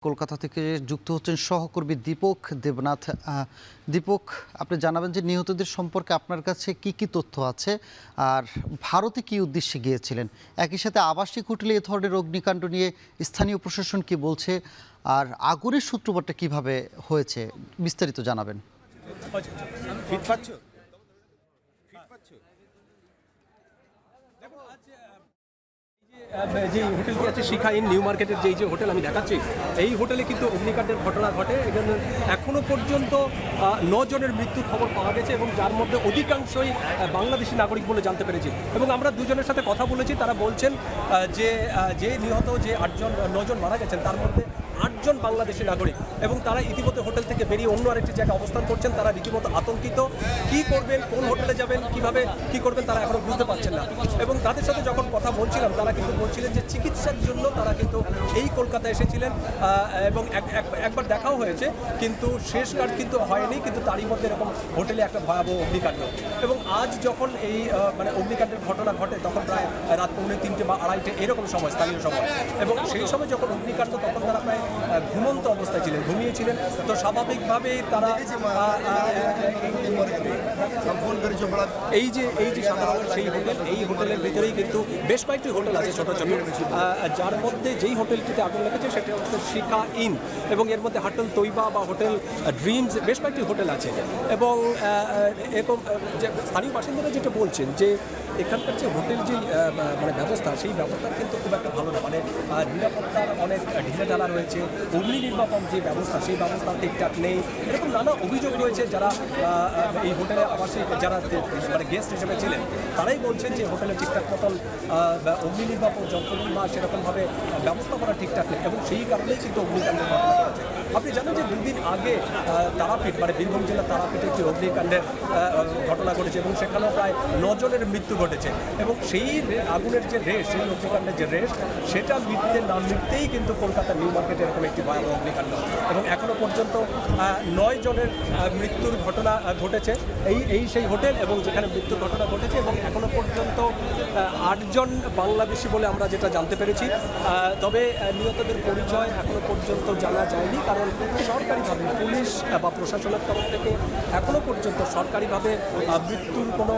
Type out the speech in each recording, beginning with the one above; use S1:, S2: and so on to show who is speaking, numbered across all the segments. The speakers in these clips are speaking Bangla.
S1: কলকাতা থেকে যুক্ত হচ্ছেন সহকর্মী দীপক দেবনাথ। দীপক, আপনি জানাবেন যে নিহতদের সম্পর্কে আপনার কাছে কি কি তথ্য আছে আর ভারতে কি উদ্দেশ্যে গিয়েছিলেন? একই সাথে আবাসিক হোটেলে এ ধরনের অগ্নিকাণ্ড নিয়ে স্থানীয় প্রশাসন কি বলছে আর আগুনের সূত্রপাতটা কিভাবে হয়েছে, বিস্তারিত জানাবেন।
S2: যে হোটেলটি আছে শিখা ইন নিউ মার্কেটের যে হোটেল আমি দেখাচ্ছি, এই হোটেলে কিন্তু অগ্নিকাণ্ডের ঘটনা ঘটে। এখানে এখনও পর্যন্ত 9 জনের মৃত্যুর খবর পাওয়া গেছে এবং যার মধ্যে অধিকাংশই বাংলাদেশি নাগরিক বলে জানতে পেরেছি। এবং আমরা দুজনের সাথে কথা বলেছি, তারা বলছেন যে নিহত যে 9 জন মারা গেছেন তার মধ্যে 8 জন বাংলাদেশি নাগরিক এবং তারা ইতিমধ্যে হোটেল থেকে বেরিয়ে অন্য আরেকটি জায়গায় অবস্থান করছেন। তারা রীতিমতো আতঙ্কিত, কি করবেন, কোন হোটেলে যাবেন, কিভাবে কি করবেন তারা এখনো বুঝতে পারছেন না। এবং তাদের সাথে যখন কথা বলছিলাম তারা কিন্তু বলছিলেন যে চিকিৎসার জন্য তারা কিন্তু এই কলকাতায় এসেছিলেন এবং একবার দেখাও হয়েছে, কিন্তু শেষকার কিন্তু হয়নি। কিন্তু তারই মধ্যে এরকম হোটেলে একটা ভয়াবহ অগ্নিকাণ্ড। এবং আজ যখন এই অগ্নিকাণ্ডের ঘটনা ঘটে তখন প্রায় রাত 2:30 বা 2:30 এরকম সময়, স্থানীয় সময়। এবং সেই সময় যখন অগ্নিকাণ্ড তখন তারা প্রায় ঘুমন্ত অবস্থায় ছিলেন, ঘুমিয়েছিলেন। তো স্বাভাবিকভাবেই তারা এই যে সাধারণ সেই হোটেল, এই হোটেলের ভিতরেই কিন্তু বেশ কয়েকটি হোটেল আছে ছোটো ছোটো, যার মধ্যে যেই হোটেলটিতে আগুন লেগেছে সেটা হচ্ছে শিখা ইন, এবং এর মধ্যে হোটেল তৈবা বা হোটেল ড্রিমস বেশ কয়েকটি হোটেল আছে। এবং এরকম যে স্থানীয় বাসিন্দারা যেটা বলছেন যে এখানকার যে হোটেল যে মানে ব্যবস্থা, সেই ব্যবস্থা কিন্তু খুব একটা ভালো না। মানে নিরাপত্তার অনেক ঢিলেঢালা রয়েছে, অগ্নি নির্বাপন যে ব্যবস্থা সেই ব্যবস্থা ঠিকঠাক নেই, এরকম নানা অভিযোগ রয়েছে। যারা এই হোটেলে আবাসিক যারা মানে গেস্ট হিসেবে ছিলেন তারাই বলছেন যে হোটেলে ঠিকঠাক মতন অগ্নি নির্বাপন যন্ত্রগুলি বা সেরকমভাবে ব্যবস্থা করা ঠিকঠাক নেই, এবং সেই কারণেই কিন্তু অগ্নিকাণ্ডের ঘটনা ঘটেছে। আপনি জানেন যে 2 দিন আগে তারাপীঠ মানে বীরভূম জেলার তারাপীঠে একটি অগ্নিকাণ্ডের ঘটনা ঘটেছে এবং সেখানেও প্রায় 9 জনের মৃত্যু ঘটেছে। এবং সেই আগুনের যে রেশ, সেই অগ্নিকাণ্ডের যে রেশ, সেটা মিটতেই কিন্তু কলকাতার নিউ মার্কেটে এরকম একটি ভয়াবহ অগ্নিকাণ্ড। এবং এখনও পর্যন্ত 9 জনের মৃত্যুর ঘটনা ঘটেছে এই সেই হোটেল এবং যেখানে মৃত্যুর ঘটনা ঘটেছে। এবং এখনও পর্যন্ত 8 জন বাংলাদেশি বলে আমরা যেটা জানতে পেরেছি। তবে নিহতদের পরিচয় এখনও পর্যন্ত জানা যায়নি, কারণ সরকারিভাবে পুলিশ বা প্রশাসনের তরফ থেকে এখনও পর্যন্ত সরকারিভাবে মৃত্যুর কোনো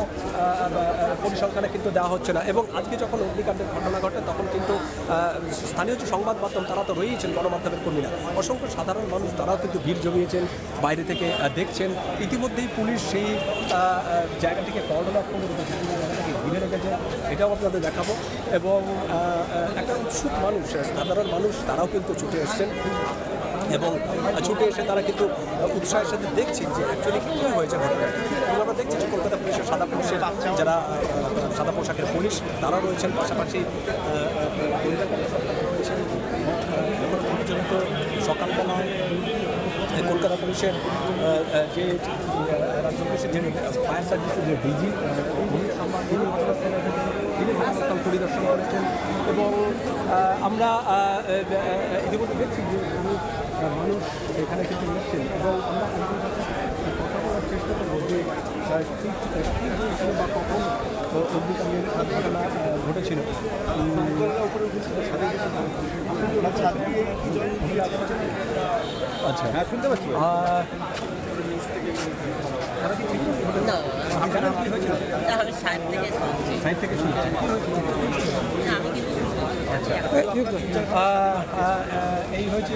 S2: পরিসংখ্যানে কিন্তু দেওয়া হচ্ছে না। এবং আজকে যখন অগ্নিকাণ্ডের ঘটনা ঘটে তখন কিন্তু স্থানীয় যে সংবাদ মাধ্যম তারা তো রয়েছেন, গণমাধ্যমের কর্মীরা, অসংখ্য সাধারণ মানুষ তারাও কিন্তু ভিড় জমিয়েছেন, বাইরে থেকে দেখছেন। ইতিমধ্যেই পুলিশ সেই জায়গাটিকে কর্ডন অফ করে রেখেছে, জায়গাটাকে ঘিরে রেখেছে, এটাও আপনাদের দেখাবো। এবং একটা উৎসুক মানুষ, সাধারণ মানুষ তারাও কিন্তু ছুটে এসছেন এবং ছুটে এসে তারা কিন্তু উৎসাহের সাথে দেখছেন যে অ্যাকচুয়ালি কী হয়েছে ঘটনাটা। এবং আমরা দেখছি যে কলকাতা পুলিশের সাদা যারা সাদা পোশাকের পুলিশ তারা রয়েছেন, পাশাপাশি এখনো পর্যন্ত সকালবেলায় কলকাতা পুলিশের যে রাজ্য পুলিশের যে ফায়ার সার্ভিসের যে ডিজি তিনি ঘটনাস্থল পরিদর্শন করেছেন। এবং আমরা ইতিমধ্যে দেখছি যে মানুষ এখানে কিন্তু এসেছেন এবং আমরা কথা বলার চেষ্টা করবো যে কী হয়েছিল বা কখন অগ্নিকাণ্ডের ঘটনা ঘটেছিল। আচ্ছা, হ্যাঁ শুনতে পাচ্ছি। এই হয়েছে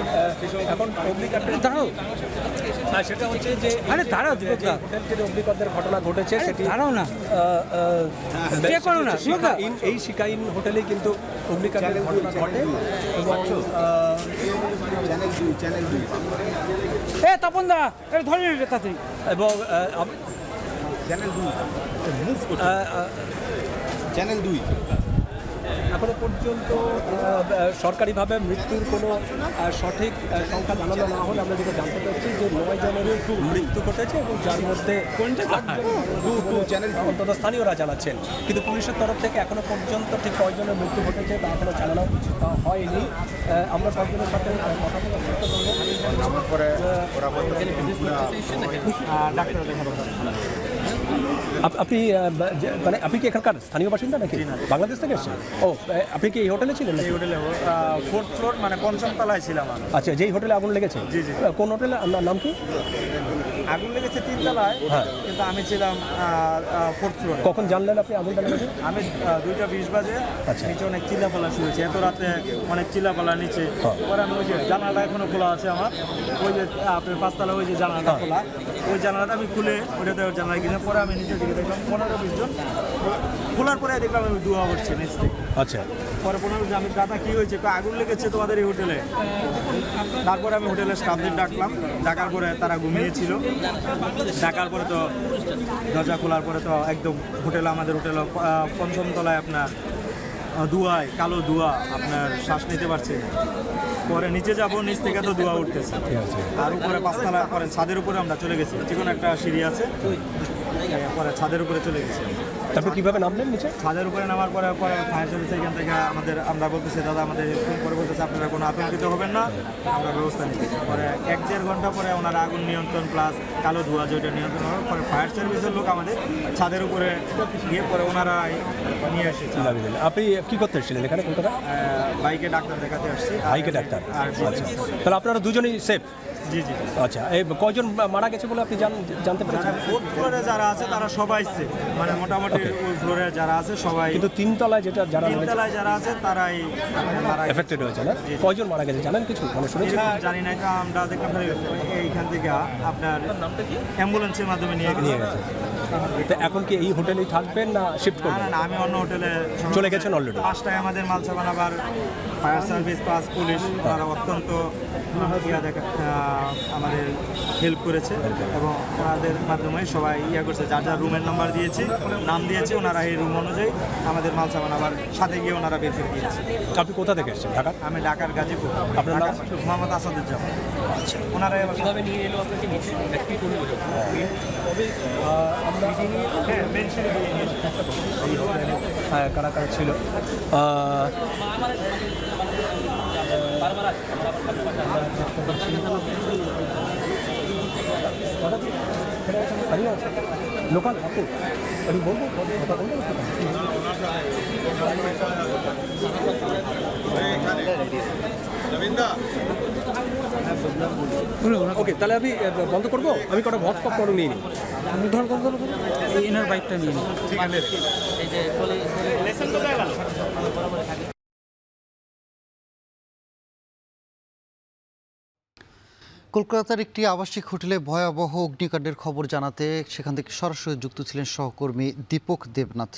S2: এখন অগ্নিকাণ্ডের দাঁড়াও, সেটা হচ্ছে যে দাঁড়াও হোটেল অগ্নিকাণ্ডের ঘটনা ঘটেছে সেটি দাঁড়াও না এই শিকাইন হোটেলে কিন্তু অগ্নিকাণ্ডের ঘটনা ঘটে। এবং
S3: তপন দা ধরে
S2: এবং
S4: চ্যানেল 2
S2: এখনো পর্যন্ত সরকারিভাবে মৃত্যুর কোনো সঠিক সংখ্যা জানানো না হলে আমরা যেটা জানতে পারছি যে 9 জনের মৃত্যু ঘটেছে এবং যার মধ্যে অন্তত স্থানীয়রা জানাচ্ছেন। কিন্তু পুলিশের তরফ থেকে এখনো পর্যন্ত ঠিক কয়জনের মৃত্যু ঘটেছে তা এখনো জানানো হয়নি। আমরা কয়েকজনের সাথে কথা বলার চেষ্টা করবো।
S4: নামার পরে ওরা
S2: ডাক্তার দেখাবো। আপনি মানে আপনি কি এখানকার স্থানীয় বাসিন্দা নাকি বাংলাদেশ থেকে এসেছেন? ও আপনি কি এই হোটেলে ছিলেন?
S3: এই হোটেলে 4th ফ্লোর মানে পঞ্চম তলায় ছিলাম আমি।
S2: আচ্ছা, যেই হোটেলে আগুন লেগেছে?
S3: জি, জি।
S2: কোন হোটেলে, নাম কি?
S3: আগুন লেগেছে 3 তলায়,
S2: হ্যাঁ।
S3: কিন্তু আমি ছিলাম 4th ফ্লোরে।
S2: কখন জানলেন আপনি আগুনটা লেগেছে?
S3: আমি 2:20 বাজে
S2: আচ্ছা।
S3: নিচে অনেক চিল্লাপালা শুরু হয়েছে, এত রাতে অনেক চিল্লাপালা নিচে।
S2: হ্যাঁ।
S3: পরে আমি ওই যে জানালাটা এখনো খোলা আছে আমার, ওই যে আপনার 5 তলা ওই যে জানালাটা
S2: হ্যাঁ।
S3: খোলা, ওই জানালাটা আমি খুলে ওইটাতে জানালা কিনে পরে আমি নিচের দিকে দেখলাম 15-20 জন। খোলার পরে দেখলাম আমি ধোঁয়া উঠছে নিচ থেকে।
S2: আচ্ছা,
S3: পরে 15 জন, আমি দাদা কী হয়েছে? কয়, আগুন লেগেছে তোমাদের এই হোটেলে। তারপরে আমি হোটেলের স্টাফদের ডাকলাম, ডাকার পরে তারা ঘুমিয়েছিল। ডাকার পরে তো দরজা খোলার পরে তো একদম হোটেলে, আমাদের হোটেলে পঞ্চম তলায় আপনার ধোঁয়ায়, কালো ধোঁয়া, আপনার শ্বাস নিতে পারছে না। পরে নিচে যাব, নিচ থেকে তো ধোঁয়া উঠতেছে।
S2: ঠিক আছে।
S3: আর উপরে 5 তলা, পরে ছাদের উপরে আমরা চলে গেছি, যে কোনো একটা সিঁড়ি আছে, পরে ছাদের উপরে চলে গেছি।
S2: তারপর কিভাবে নামলেন নিচে?
S3: ছাদের উপরে নামার পরে ফায়ার সার্ভিস এখান থেকে আমরা বলতেছি দাদা আমাদের ফোন করে বলতেছে আপনারা কোনো আতঙ্কিত হবেন না, আমরা ব্যবস্থা নিচ্ছি। পরে 1-1.5 ঘন্টা পরে ওনারা আগুন নিয়ন্ত্রণ প্লাস কালো ধোঁয়া যেটা নিয়ন্ত্রণ হওয়ার পরে ফায়ার সার্ভিসের লোক আমাদের ছাদের উপরে গিয়ে পরে ওনারা নিয়ে এসেছে।
S2: দাবি দিলেন। আপনি কি করতে এসেছিলেন এখানে কলকাতা?
S3: বাইকে ডাক্তার দেখাতে আসছি।
S2: ভাইকে ডাক্তার।
S3: আর
S2: আচ্ছা, তাহলে আপনারা দুজনেই সেফ?
S3: জি জি।
S2: আচ্ছা, এই কয়জন মারা গেছে বলে আপনি জানতে
S3: যারা
S2: পেরেছেন?
S3: 4th ফ্লোরে যারা আছে তারা সবাই সেফ, মানে মোটামুটি ওই ফ্লোরে যারা আছে সবাই।
S2: কিন্তু 3 তলায় যারা
S3: 3 তলায় যারা আছে তারাই মারা গেছে।
S2: এফেক্টেড হয়েছে না? কয়জন মারা গেছে জানেন কিছু? মানে শুনেছেন?
S3: এটা জানি না, এটা আমরা দেখলাম খালি এইখান থেকে আপনার অ্যাম্বুলেন্সের মাধ্যমে নিয়ে
S2: নিয়ে গেছে। তো এখন কি এই হোটেলেই থাকবেন না শিফট
S3: না
S2: করবেন?
S3: না না, আমি অন্য হোটেলে
S2: চলে গেছেন already?
S3: 5টায় আমাদের মালসা বানাবার ফায়ার সার্ভিস প্লাস পুলিশ তারা অত্যন্ত আমাদের হেল্প করেছে এবং ওনাদের মাধ্যমে সবাই করছে, যার যার রুমের নাম্বার দিয়েছি, নাম দিয়েছে, ওনারা এই রুম অনুযায়ী আমাদের মালসা বানাবার সাথে গিয়ে ওনারা বের করে দিয়েছে।
S2: আপনি কোথা থেকে এসেছেন? ঢাকা?
S3: আমি ঢাকার গাজীপুর।
S2: আপনার নাম?
S3: মোহাম্মদ আসাদুজ্জামান।
S2: আচ্ছা।
S3: ওনারা এবার
S2: নিয়ে এলো আপনাকে নিচে? হ্যাঁ, কারা কারা ছিল? লোকাল আপনি আমি বলবো কথা বলবো। ওকে, তাহলে আমি বন্ধ করবো। আমি কটা হটস্পট করে নিয়ে নিই।
S4: এই এনার বাইকটা নিয়ে নিন।
S1: কলকাতার একটি আবাসিক হোটেলে ভয়াবহ অগ্নিকাণ্ডের খবর জানাতে সেখান থেকে সরাসরি যুক্ত ছিলেন সহকর্মী দীপক দেবনাথ।